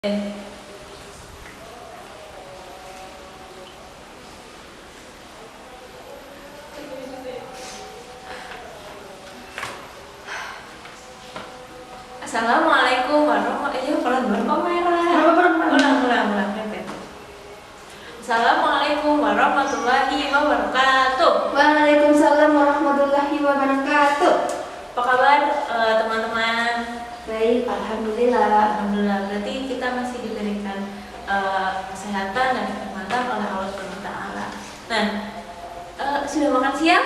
Assalamualaikum warahmatullahi wabarakatuh. Waalaikumsalam warahmatullahi wabarakatuh. Apa kabar teman-teman? Baik, alhamdulillah. Alhamdulillah. Berarti kita masih diberikan kesehatan dan kenikmatan oleh Allah SWT. Nah, sudah makan siang?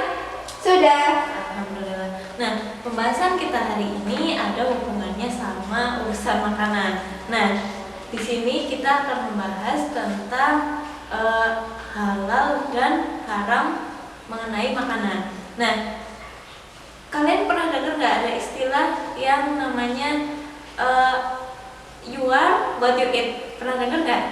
Sudah. Alhamdulillah. Nah, pembahasan kita hari ini ada hubungannya sama urusan makanan. Nah, di sini kita akan membahas tentang halal dan haram mengenai makanan. Nah, kalian pernah dengar nggak ada istilah yang namanya you are what you eat? Pernah dengar nggak?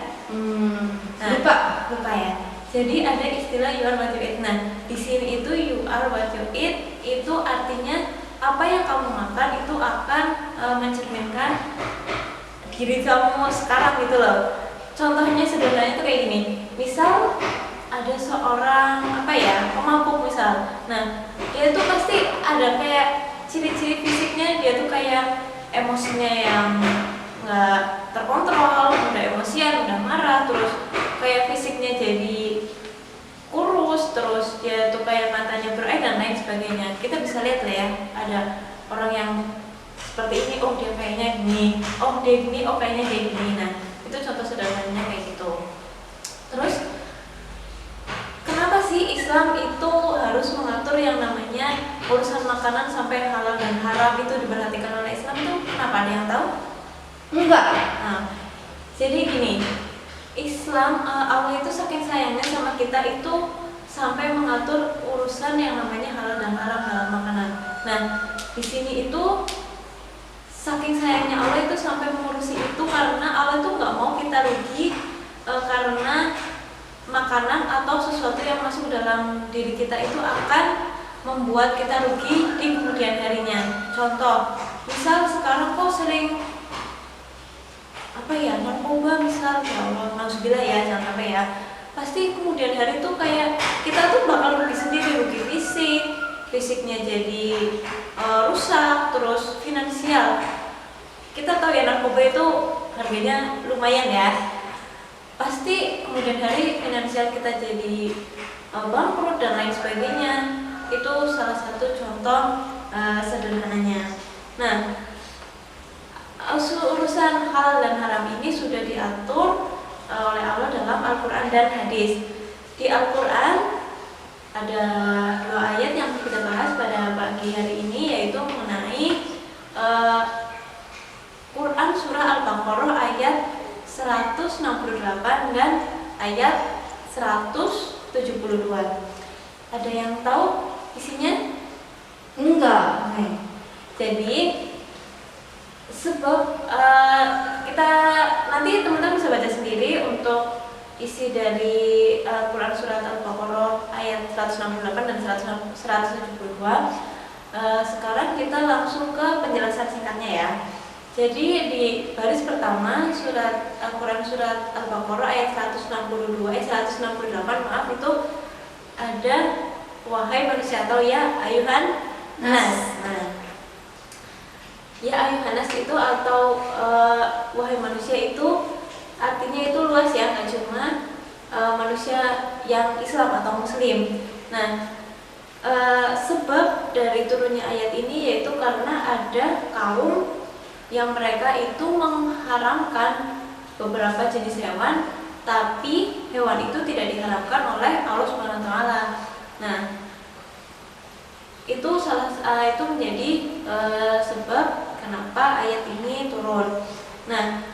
Lupa ya. Jadi ada istilah you are what you eat. Nah, di sini itu you are what you eat itu artinya apa yang kamu makan itu akan mencerminkan diri kamu sekarang gitu loh. Contohnya sederhananya itu kayak gini. Misal ada seorang pemabuk misal. Nah, dia tuh pasti ada kayak ciri-ciri fisiknya, dia tuh kayak emosinya yang nggak terkontrol, udah emosian, udah marah, terus kayak fisiknya jadi kurus, terus dia tuh kayak matanya berair dan lain sebagainya. Kita bisa lihat lah ya, ada orang yang seperti ini, oh dia kayaknya gini, oh dia gini, oh kayaknya dia gini. Nah, itu contoh sederhananya kayak gitu. Terus kenapa sih Islam itu harus mengatur yang namanya urusan makanan sampai halal dan haram itu diperhatikan oleh Islam itu kenapa? Ada yang tahu? Enggak. Nah, jadi gini, Islam Allah itu saking sayangnya sama kita itu sampai mengatur urusan yang namanya halal dan haram dalam makanan. Nah, di sini itu saking sayangnya Allah itu sampai mengurusi itu karena Allah itu nggak mau kita rugi karena makanan atau sesuatu yang masuk dalam diri kita itu akan membuat kita rugi di kemudian harinya. Contoh, misal sekarang kok sering narkoba misal, ya Allah, nauzubillah ya, jangan sampai ya. Pasti kemudian hari tuh kayak kita tuh bakal rugi sendiri, rugi fisiknya jadi rusak, terus finansial. Kita tahu ya narkoba itu harganya lumayan ya. Pasti kemudian hari finansial kita jadi bangkrut dan lain sebagainya. Itu salah satu contoh sederhananya. Nah, urusan halal dan haram ini sudah diatur oleh Allah dalam Al-Quran dan hadis. Di Al-Quran ada 2 ayat yang kita bahas pada pagi hari ini, yaitu mengenai Quran surah Al-Baqarah ayat 168 dan ayat 172. Ada yang tahu isinya? Enggak. Jadi sebab kita nanti teman-teman bisa baca sendiri untuk isi dari Quran surat Al-Baqarah ayat 168 dan 172. Sekarang kita langsung ke penjelasan singkatnya ya. Jadi di baris pertama surat Al-Quran surat Al-Baqarah ayat 168 itu ada wahai manusia atau ya ayuhan nas. Nah, ya ayuhan nas itu atau wahai manusia itu artinya itu luas ya, nggak cuma manusia yang Islam atau Muslim. Nah, sebab dari turunnya ayat ini yaitu karena ada kaum yang mereka itu mengharamkan beberapa jenis hewan, tapi hewan itu tidak diharamkan oleh Allah Subhanahu wa taala. Nah, itu itu menjadi sebab kenapa ayat ini turun. Nah,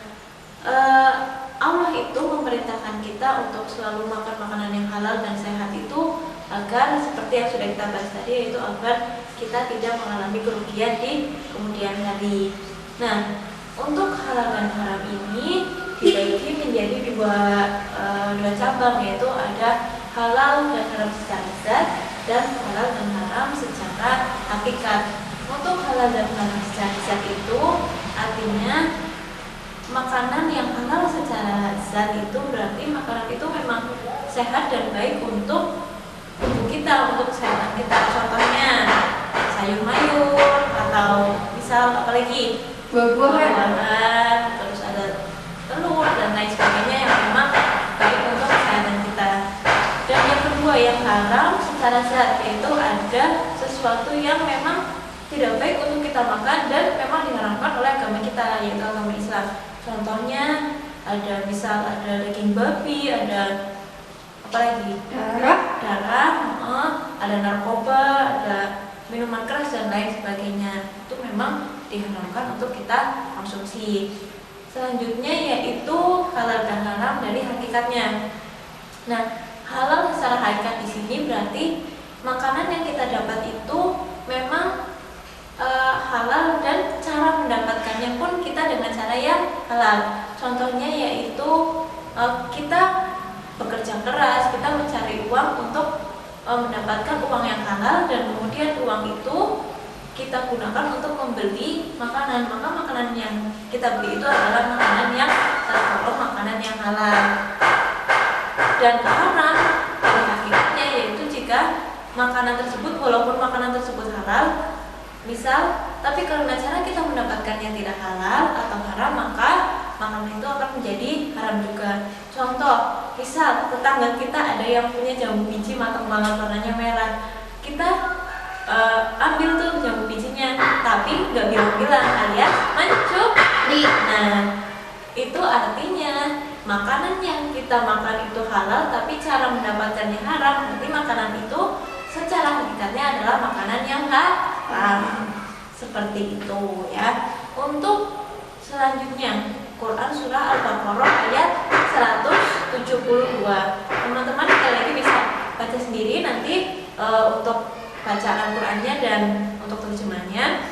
Allah itu memerintahkan kita untuk selalu makan makanan yang halal dan sehat itu agar seperti yang sudah kita bahas tadi, yaitu agar kita tidak mengalami kerugian di kemudian hari. Nah, untuk halal dan haram ini dibagi menjadi dua cabang, yaitu ada halal dan haram secara zat dan halal dan haram secara hakikat. Untuk halal dan haram secara zat itu artinya makanan yang halal secara zat itu berarti makanan itu memang sehat dan baik untuk tubuh kita, untuk kesehatan kita. Contohnya sayur mayur atau misal apalagi buah-buahan, terus ada telur dan lain sebagainya yang memang baik untuk kesehatan kita. Dan yang kedua yang haram secara zat, yaitu ada sesuatu yang memang tidak baik untuk kita makan dan memang diharamkan oleh agama kita, yaitu agama Islam. Contohnya ada misal ada daging babi, ada apa lagi? Darah, ada narkoba, ada minuman keras dan lain sebagainya. Itu memang diharamkan untuk kita konsumsi. Selanjutnya yaitu halal dan haram dari hakikatnya. Nah, halal secara hakikat di sini berarti makanan yang kita dapat itu memang halal dan cara mendapatkannya pun kita dengan cara yang halal. Contohnya yaitu kita bekerja keras, kita mencari uang untuk mendapatkan uang yang halal dan kemudian uang itu kita gunakan untuk membeli makanan. Maka makanan yang kita beli itu adalah makanan yang tergolong makanan yang halal. Dan haram pada hakikatnya yaitu jika makanan tersebut walaupun makanan tersebut halal misal, tapi karena cara kita mendapatkannya tidak halal atau haram, maka makanan itu akan menjadi haram juga. Contoh, misal tetangga kita ada yang punya jambu biji matang banget warnanya merah, kita ambil tuh jambu bijinya, tapi nggak bilang-bilang alias mencuri. Nah, itu artinya makanan yang kita makan itu halal, tapi cara mendapatkannya haram. Berarti makanan itu secara hakikatnya adalah makanan yang haram. Seperti itu ya. Untuk selanjutnya Quran surah Al-Baqarah ayat 172. Teman-teman sekali lagi bisa baca sendiri nanti untuk bacaan Al-Qur'annya dan untuk terjemahnya.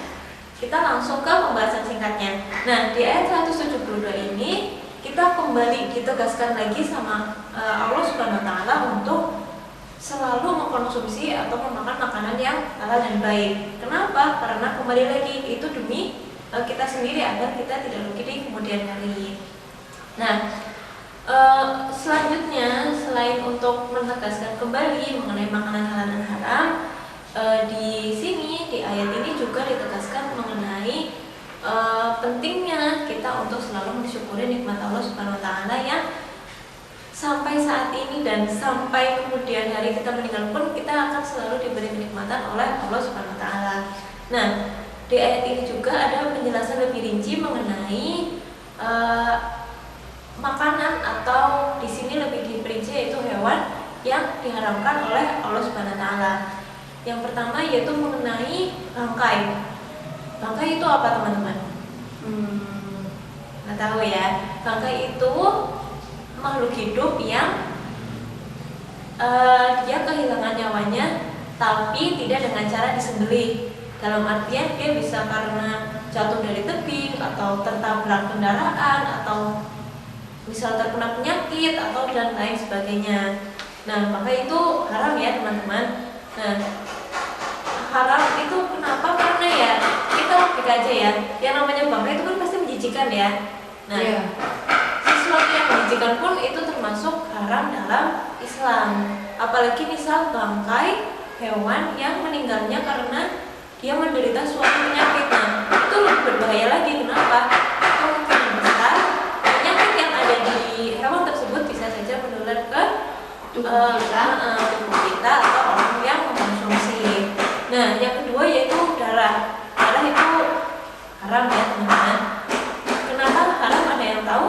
Kita langsung ke pembahasan singkatnya. Nah, di ayat 172 ini kita kembali ditegaskan lagi sama Allah Subhanahu wa taala untuk selalu mengkonsumsi atau memakan makanan yang halal dan baik. Kenapa? Karena kembali lagi itu demi kita sendiri agar kita tidak rugi di kemudian hari. Nah, selanjutnya selain untuk menegaskan kembali mengenai makanan halal dan haram, di sini di ayat ini juga ditegaskan mengenai pentingnya kita untuk selalu mensyukuri nikmat Allah Subhanahu wa taala yang sampai saat ini dan sampai kemudian hari kita meninggal pun kita akan selalu diberi kenikmatan oleh Allah Subhanahu wa taala. Nah, di ayat ini juga ada penjelasan lebih rinci mengenai makanan atau di sini lebih diperinci yaitu hewan yang diharamkan oleh Allah Subhanahu wa taala. Yang pertama yaitu mengenai bangkai. Bangkai itu apa teman-teman? Nggak tahu ya. Bangkai itu makhluk hidup yang dia kehilangan nyawanya tapi tidak dengan cara disembelih. Dalam artian dia bisa karena jatuh dari tebing atau tertabrak kendaraan atau misal terkena penyakit atau dan lain sebagainya. Nah, maka itu haram ya teman-teman. Nah, haram itu kenapa? Karena ya kita logika aja ya, yang namanya bangkai itu kan pasti menjijikan ya. Nah, sesuatu yang menjijikan pun itu termasuk haram dalam Islam. Apalagi misal bangkai hewan yang meninggalnya karena dia menderita suatu penyakit. Nah, itu lebih berbahaya lagi. Kenapa? Kemungkinan besar penyakit yang ada di hewan tersebut bisa saja menular ke tubuh kita atau orang yang mengkonsumsi. Nah, yang kedua yaitu darah. Darah itu haram ya teman-teman. Kenapa haram? Ada yang tahu?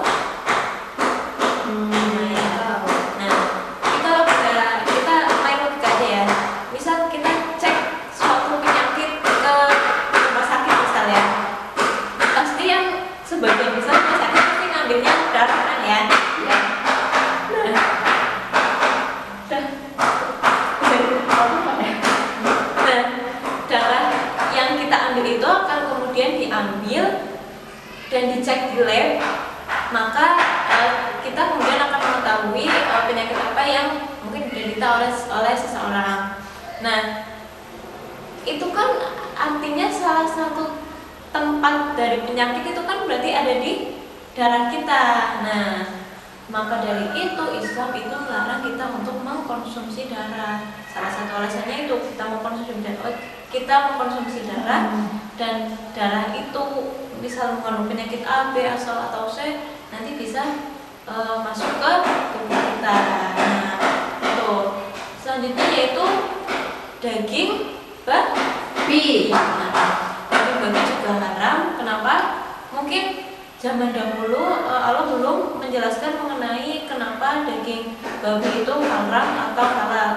Kita main logika aja ya. Misal kita cek suatu penyakit ke rumah sakit misalnya, pasti yang sebagian besar rumah sakit pasti ngambilnya darah kan ya. Darah yang kita ambil itu akan kemudian diambil dan dicek di lab, maka kita kemudian akan mengetahui penyakit apa yang mungkin diderita oleh seseorang. Nah, itu kan artinya salah satu tempat dari penyakit itu kan berarti ada di darah kita. Nah, maka dari itu Islam itu melarang kita untuk mengkonsumsi darah. Salah satu alasannya itu kita mengkonsumsi darah, dan darah itu misal mengandung penyakit A, B, atau C, nanti bisa masuk ke tubuh kita. Nah, itu selanjutnya yaitu daging babi. Nah, daging babi juga haram. Kenapa? Mungkin zaman dahulu Allah belum menjelaskan mengenai kenapa daging babi itu haram atau halal.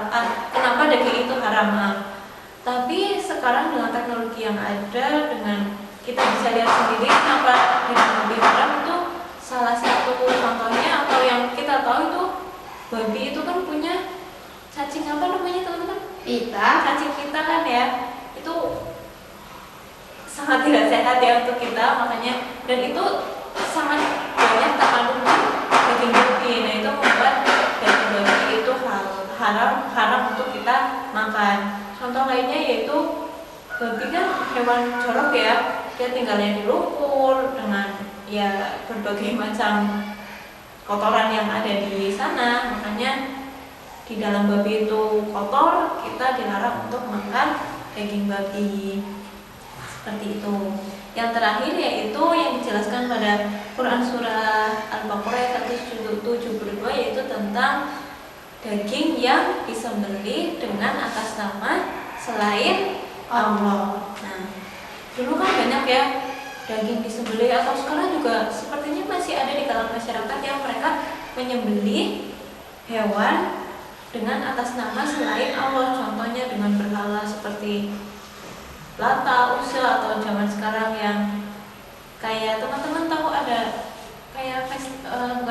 Kenapa daging itu haram? Tapi sekarang dengan teknologi yang ada, dengan kita bisa lihat sendiri kenapa daging babi haram itu. Salah satu contohnya atau yang kita tahu itu, babi itu kan punya cacing apa namanya teman-teman? Pita. Cacing pita kan ya, itu sangat tidak sehat ya untuk kita, makanya, dan itu sangat banyak terkandung di daging babi. Nah, itu membuat daging babi itu haram untuk kita makan. Contoh lainnya yaitu babi kan hewan jorok ya, dia tinggalnya di lumpur dengan ya berbagai macam kotoran yang ada di sana, makanya di dalam babi itu kotor, kita dilarang untuk makan daging babi. Seperti itu. Yang terakhir yaitu yang dijelaskan pada Quran surah Al-Baqarah ayat 172, yaitu tentang daging yang disembelih dengan atas nama selain Allah. Nah, dulu kan banyak ya daging disembelih, atau sekarang juga sepertinya masih ada di kalangan masyarakat yang mereka menyembelih hewan dengan atas nama selain Allah. Contohnya dengan berhala seperti Lata, Uzza, atau zaman sekarang yang kayak teman-teman tahu ada kayak bukan